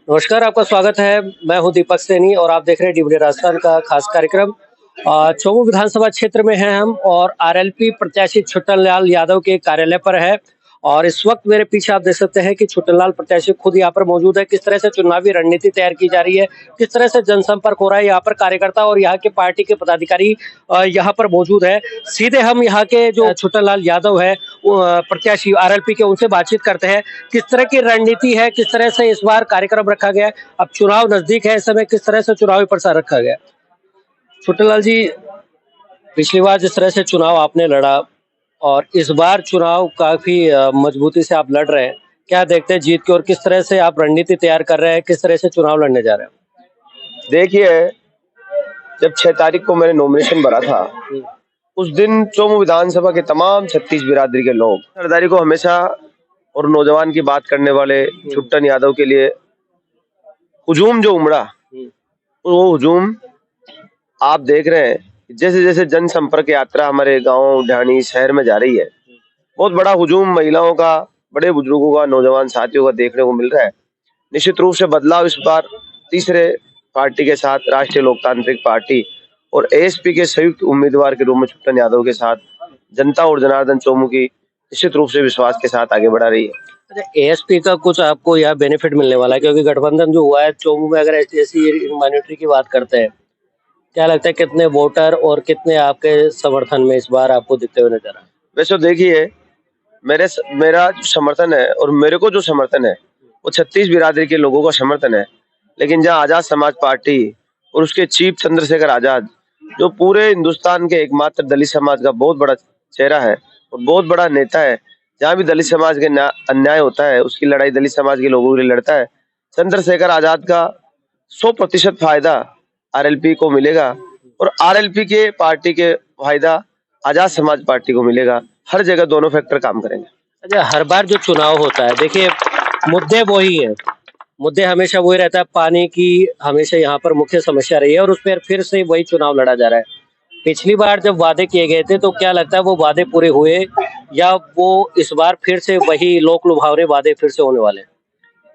नमस्कार, आपका स्वागत है। मैं हूं दीपक सैनी और आप देख रहे हैं डीबीडी राजस्थान का खास कार्यक्रम। चौमू विधानसभा क्षेत्र में हैं हम और आरएलपी प्रत्याशी छुट्टनलाल यादव के कार्यालय पर है और इस वक्त मेरे पीछे आप देख सकते हैं कि छुट्टनलाल प्रत्याशी खुद यहाँ पर मौजूद है। किस तरह से चुनावी रणनीति तैयार की जा रही है, किस तरह से जनसंपर्क हो रहा है, यहाँ पर कार्यकर्ता और यहाँ के पार्टी के पदाधिकारी यहाँ पर मौजूद है। सीधे हम यहाँ के जो छुट्टनलाल यादव है प्रत्याशी आरएलपी के, उनसे बातचीत करते हैं। किस तरह की रणनीति है, किस तरह से इस बार कार्यक्रम रखा गया है, अब चुनाव नजदीक है, इस समय किस तरह से चुनावी प्रचार रखा गया। छुट्टनलाल जी, पिछली बार जिस तरह से चुनाव आपने लड़ा और इस बार चुनाव काफी मजबूती से आप लड़ रहे हैं, क्या देखते हैं जीत की और किस तरह से आप रणनीति तैयार कर रहे हैं, किस तरह से चुनाव लड़ने जा रहे हैं? देखिए, जब 6 तारीख को मैंने नॉमिनेशन भरा था, उस दिन चौमू विधानसभा के तमाम 36 बिरादरी के लोग सरदारी को हमेशा और नौजवान की बात करने वाले छुट्टन यादव के लिए हुजूम जो उमड़ा, वो हुजूम आप देख रहे हैं। जैसे जैसे जनसंपर्क यात्रा हमारे गांव ढाणी शहर में जा रही है, बहुत बड़ा हुजूम महिलाओं का, बड़े बुजुर्गों का, नौजवान साथियों का देखने को मिल रहा है। निश्चित रूप से बदलाव इस बार तीसरे पार्टी के साथ, राष्ट्रीय लोकतांत्रिक पार्टी और एएसपी के संयुक्त उम्मीदवार के रूप में छुट्टन यादव के साथ जनता और जनार्दन चौमू की निश्चित रूप से विश्वास के साथ आगे बढ़ा रही है। अच्छा, एएसपी का कुछ आपको यह बेनिफिट मिलने वाला है क्योंकि गठबंधन जो हुआ है चौमू में, अगर ऐसी माइनॉरिटी की बात करते हैं, क्या लगता है कितने वोटर और कितने आपके समर्थन में इस बार आपको दिखते हुए नजर आ रहा है? वैसे देखिए, मेरा जो समर्थन है और मेरे को जो समर्थन है वो 36 बिरादरी के लोगों का समर्थन है। लेकिन जहाँ आजाद समाज पार्टी और उसके चीफ चंद्रशेखर आजाद, जो पूरे हिंदुस्तान के एकमात्र दलित समाज का बहुत बड़ा चेहरा है और बहुत बड़ा नेता है, जहाँ भी दलित समाज के अन्याय होता है उसकी लड़ाई दलित समाज के लोगों के लिए लड़ता है। चंद्रशेखर आजाद का 100% फायदा आरएलपी को मिलेगा और आरएलपी के पार्टी के फायदा आजाद समाज पार्टी को मिलेगा। हर जगह दोनों फैक्टर काम करेंगे। अच्छा, हर बार जो चुनाव होता है, देखिए मुद्दे वही है, मुद्दे हमेशा वही रहता है। पानी की हमेशा यहाँ पर मुख्य समस्या रही है और उस पर फिर से वही चुनाव लड़ा जा रहा है। पिछली बार जब वादे किए गए थे तो क्या लगता है वो वादे पूरे हुए या वो इस बार फिर से वही लोक लुभावने वादे फिर से होने वाले हैं?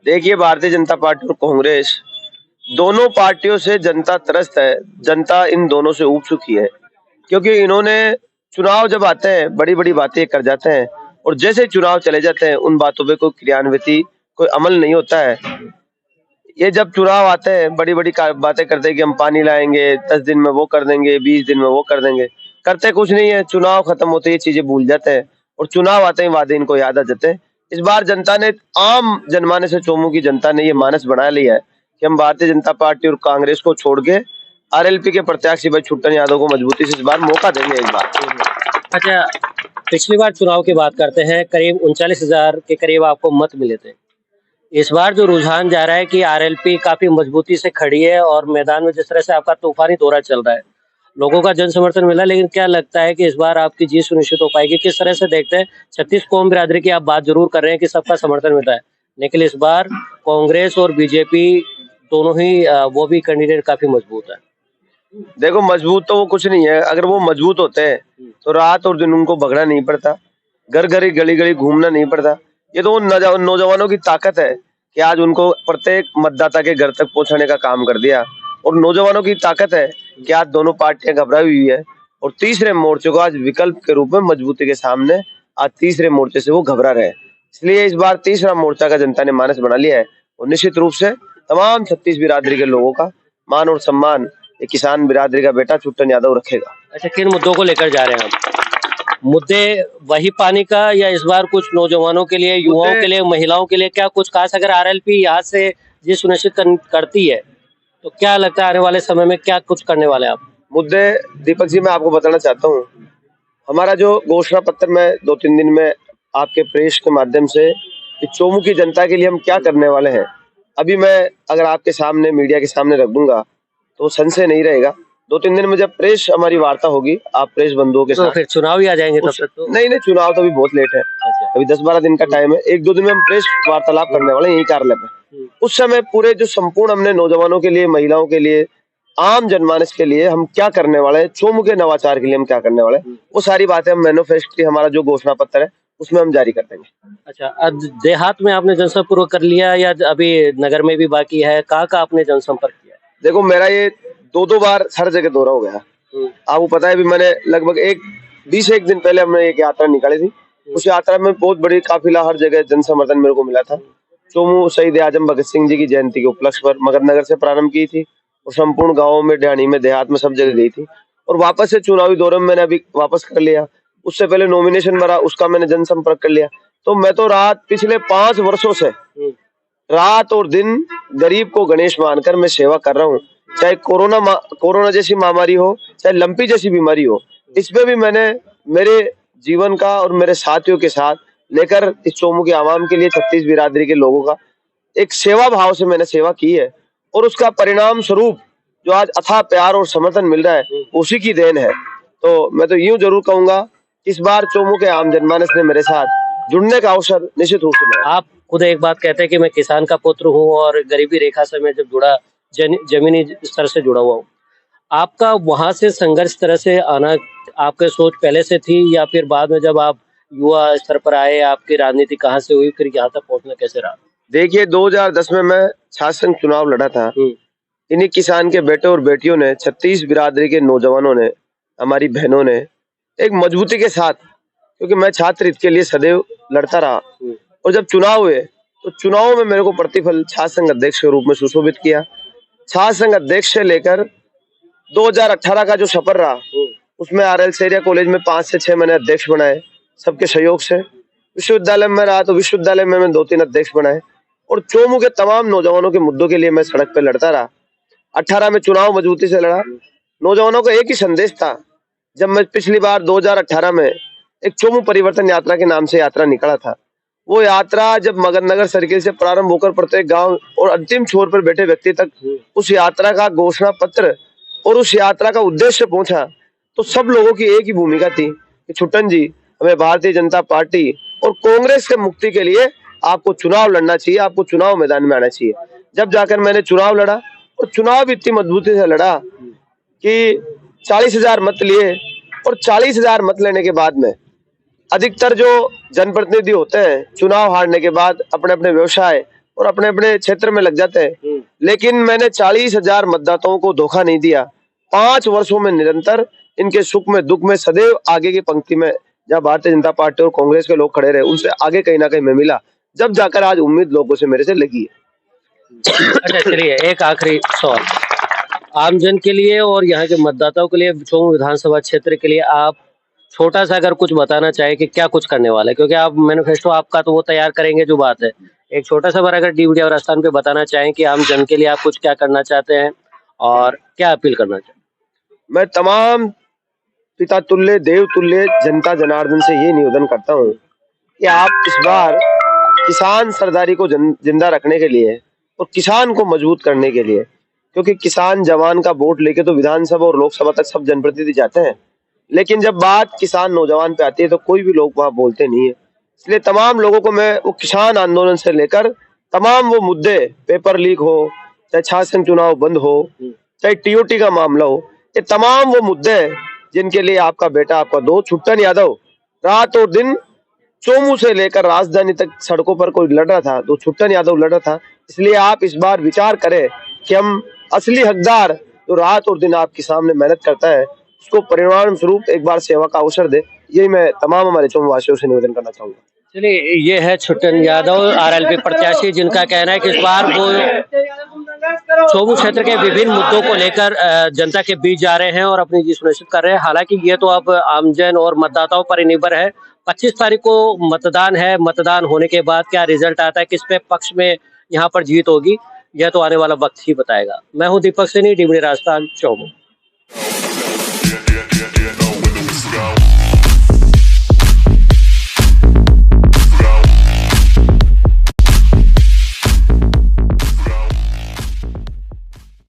देखिए, भारतीय जनता पार्टी और कांग्रेस दोनों पार्टियों से जनता त्रस्त है। जनता इन दोनों से ऊब चुकी है क्योंकि इन्होंने चुनाव जब आते हैं बड़ी बड़ी बातें कर जाते हैं और जैसे चुनाव चले जाते हैं उन बातों पे कोई क्रियान्विति, कोई अमल नहीं होता है। ये जब चुनाव आते हैं बड़ी बड़ी बातें करते हैं कि हम पानी लाएंगे, 10 दिन में वो कर देंगे, 20 दिन में वो कर देंगे, करते कुछ नहीं है। चुनाव खत्म होते ही चीजें भूल जाते हैं और चुनाव आते ही वादे इनको याद आ जाते हैं। इस बार जनता ने, आम जनमानस से चौमू की जनता ने ये मानस बना लिया है कि हम भारतीय जनता पार्टी और कांग्रेस को छोड़ के आरएलपी के प्रत्याशी भाई छुट्टन यादव को मजबूती से इस बार मौका देंगे। इस बार अच्छा, पिछली बार चुनाव की बात करते हैं, करीब 39,000 के करीब आपको मत मिले थे। इस बार जो रुझान जा रहा है कि आरएलपी काफी मजबूती से खड़ी है और मैदान में जिस तरह से आपका तूफानी दौरा चल रहा है, लोगों का जन समर्थन मिला, लेकिन क्या लगता है कि इस बार आपकी जीत सुनिश्चित हो पाएगी? किस तरह से देखते हैं? 36 कौम बिरादरी की आप बात जरूर कर रहे हैं कि सबका समर्थन मिला है, लेकिन इस बार कांग्रेस और बीजेपी दोनों ही वो भी कैंडिडेट काफी मजबूत है। देखो, मजबूत तो वो कुछ नहीं है। अगर वो मजबूत होते हैं तो रात और दिन उनको भगना नहीं पड़ता, घर घर गली गली घूमना नहीं पड़ता। ये तो उन नौजवानों की ताकत है कि आज उनको प्रत्येक मतदाता के घर तक पहुंचाने का काम कर दिया और नौजवानों की ताकत है कि आज दोनों पार्टियां घबराई हुई है और तीसरे मोर्चे को आज विकल्प के रूप में मजबूती के सामने आज तीसरे मोर्चे से वो घबरा रहे। इसलिए इस बार तीसरा मोर्चा का जनता ने मानस बना लिया है और निश्चित रूप से तमाम 36 बिरादरी के लोगों का मान और सम्मान ये किसान बिरादरी का बेटा छुट्टन यादव रखेगा। अच्छा, किन मुद्दों को लेकर जा रहे हैं आप? मुद्दे वही पानी का या इस बार कुछ नौजवानों के लिए, युवाओं के लिए, महिलाओं के लिए क्या कुछ खास? अगर आरएलपी यहाँ से ये सुनिश्चित करती है तो क्या लगता है आने वाले समय में क्या कुछ करने वाले आप? मुद्दे दीपक जी, मैं आपको बताना चाहता हूँ, हमारा जो घोषणा पत्र में 2-3 दिन में आपके प्रेस के माध्यम से कि चौमू की जनता के लिए हम क्या करने वाले हैं, अभी मैं अगर आपके सामने मीडिया के सामने रख दूंगा तो संशय नहीं रहेगा। 2-3 दिन में जब प्रेस हमारी वार्ता होगी, आप प्रेस बंधुओं के तो साथ, फिर चुनाव ही आ जाएंगे तब तक तो? नहीं, चुनाव तो अभी बहुत लेट है। अच्छा। अभी 10-12 दिन का टाइम है। 1-2 दिन में हम प्रेस वार्तालाप करने वाले हैं यही कार्यालय पे। उस समय पूरे जो संपूर्ण हमने नौजवानों के लिए, महिलाओं के लिए, आम जनमानस के लिए हम क्या करने वाले हैं, चौमू के नवाचार के लिए हम क्या करने वाले हैं, वो सारी बातें हम मैनिफेस्टो, हमारा जो घोषणा पत्र है उसमें हम जारी कर देंगे। अच्छा, अब देहात में आपने जनसंपर्क कर लिया या अभी नगर में भी बाकी है? कहाँ-कहाँ आपने जनसंपर्क किया? देखो मेरा ये 2-2 बार हर जगह दौरा हो गया। आपको पता है, अभी मैंने लगभग 20 दिन पहले हमने एक यात्रा निकाली थी। उस यात्रा में बहुत बड़ी काफिला, हर जगह जन समर्थन मेरे को मिला था। चोमू शहीद आजम भगत सिंह जी की जयंती के उपलक्ष्य पर मगधनगर से प्रारंभ की थी और संपूर्ण गाँवों में, ढाणी में, देहात में सब जगह गई थी। और वापस से चुनावी दौरे में मैंने अभी वापस कर लिया। उससे पहले नॉमिनेशन भरा, उसका मैंने जनसंपर्क कर लिया। तो मैं तो पिछले 5 वर्षों से रात और दिन गरीब को गणेश मानकर मैं सेवा कर रहा हूँ। चाहे कोरोना जैसी महामारी हो, चाहे लंपी जैसी बीमारी हो, इसमें भी मैंने मेरे जीवन का और मेरे साथियों के साथ लेकर इस चोमू के आवाम के लिए, 36 बिरादरी के लोगों का एक सेवा भाव से मैंने सेवा की है। और उसका परिणाम स्वरूप जो आज अथाह प्यार और समर्थन मिल रहा है, उसी की देन है। तो मैं तो यूं जरूर कहूंगा, इस बार चोमू के आम जनमानस ने मेरे साथ जुड़ने का अवसर निश्चित रूप से मिला। आप खुद एक बात कहते हैं कि मैं किसान का पुत्र हूँ और गरीबी रेखा से मैं जब जुड़ा, जमीनी स्तर से जुड़ा हुआ हूँ। आपका वहां से संघर्ष तरह से आना, आपके सोच पहले से थी या फिर बाद में जब आप युवा स्तर पर आए, आपकी राजनीति कहाँ से हुई, फिर यहाँ तक पहुंचना कैसे रहा? देखिए, 2010 में मैं छात्र संघ चुनाव लड़ा था। इन्हीं किसान के बेटे और बेटियों ने, 36 बिरादरी के नौजवानों ने, हमारी बहनों ने एक मजबूती के साथ, क्योंकि मैं छात्र हित के लिए सदैव लड़ता रहा, और जब चुनाव हुए तो चुनाव में मेरे को प्रतिफल छात्र संघ अध्यक्ष के रूप में सुशोभित किया। छात्र संघ अध्यक्ष से लेकर 2018 का जो सफर रहा, उसमें RL सेरिया कॉलेज में 5 से 6 मैंने अध्यक्ष बनाए, सबके सहयोग से। विश्वविद्यालय में रहा तो विश्वविद्यालय में मैंने 2-3 अध्यक्ष बनाए, और चोमू के तमाम नौजवानों के मुद्दों के लिए मैं सड़क पर लड़ता रहा। 18 में चुनाव मजबूती से लड़ा। नौजवानों का एक ही संदेश था। जब मैं पिछली बार 2018 में एक चोमू परिवर्तन यात्रा के नाम से यात्रा निकला था, वो यात्रा जब मगधनगर सर्किल से प्रारंभ होकर प्रत्येक गांव और अंतिम छोर पर बैठे व्यक्ति तक उस यात्रा का घोषणा पत्र और उस यात्रा का उद्देश्य पहुंचा, तो सब लोगों की एक ही भूमिका थी कि छुट्टन जी, हमें भारतीय जनता पार्टी और कांग्रेस के मुक्ति के लिए आपको चुनाव लड़ना चाहिए, आपको चुनाव मैदान में आना चाहिए। जब जाकर मैंने चुनाव लड़ा, और चुनाव इतनी मजबूती से लड़ा कि 40,000 मत लिए, और 40,000 मत लेने के बाद में अधिकतर जो जनप्रतिनिधि होते हैं, चुनाव हारने के बाद अपने अपने व्यवसाय और अपने अपने क्षेत्र में लग जाते हैं। लेकिन मैंने 40,000 मतदाताओं को धोखा नहीं दिया। 5 वर्षों में निरंतर इनके सुख में दुख में सदैव आगे की पंक्ति में, जहाँ भारतीय जनता पार्टी और कांग्रेस के लोग खड़े रहे, उनसे आगे कहीं ना कहीं मैं मिला, जब जाकर आज उम्मीद लोगों से मेरे से लगी है। अच्छा, चलिए एक आखिरी सवाल आमजन के लिए और यहाँ के मतदाताओं के लिए, चोमू विधानसभा क्षेत्र के लिए आप छोटा सा अगर कुछ बताना चाहे कि क्या कुछ करने वाले, क्योंकि आप मैनिफेस्टो आपका तो वो तैयार करेंगे जो बात है, एक छोटा सा बार अगर डीवीडी और स्थान पे बताना चाहें कि आम जन के लिए आप कुछ क्या करना चाहते हैं और क्या अपील करना चाहते हैं? मैं तमाम पिता तुल्य, देव तुल्य जनता जनार्दन से ये निवेदन करता हूँ कि आप इस बार किसान सरदारी को जिंदा रखने के लिए और किसान को मजबूत करने के लिए, क्योंकि किसान जवान का वोट लेके तो विधानसभा और लोकसभा तक सब जनप्रतिनिधि जाते हैं, लेकिन जब बात किसान नौजवान पे आती है तो कोई भी लोग वहां बोलते नहीं है। इसलिए तमाम लोगों को मैं वो किसान आंदोलन से लेकर तमाम वो मुद्दे, पेपर लीक हो, चाहे छात्र संघ चुनाव बंद हो, चाहे TOT का मामला हो, ये तमाम वो मुद्दे जिनके लिए आपका बेटा, आपका दोस्त छुट्टन यादव रात और दिन चोमू से लेकर राजधानी तक सड़कों पर कोई लड़ रहा था, तो छुट्टन यादव लड़ रहा था। इसलिए आप इस बार विचार करें कि हम असली हकदार जो रात और दिन आपके सामने मेहनत करता है, उसको परिणाम स्वरूप एक बार सेवा का अवसर दे। यही मैं तमाम हमारे चोमू वासियों से निवेदन करना चाहूंगा। चलिए, ये है छुट्टन यादव, RLP प्रत्याशी, जिनका कहना है कि इस बार वो चोमू क्षेत्र के विभिन्न मुद्दों को लेकर जनता के बीच जा रहे हैं और अपनी जीत सुनिश्चित कर रहे हैं। हालांकि ये तो अब आमजन और मतदाताओं पर ही निर्भर है। 25 तारीख को मतदान है। मतदान होने के बाद क्या रिजल्ट आता है, किस पे पक्ष में यहाँ पर जीत होगी, यह तो आने वाला वक्त ही बताएगा। मैं हूँ दीपक सैनी, डीवीडी राजस्थान, चोमू।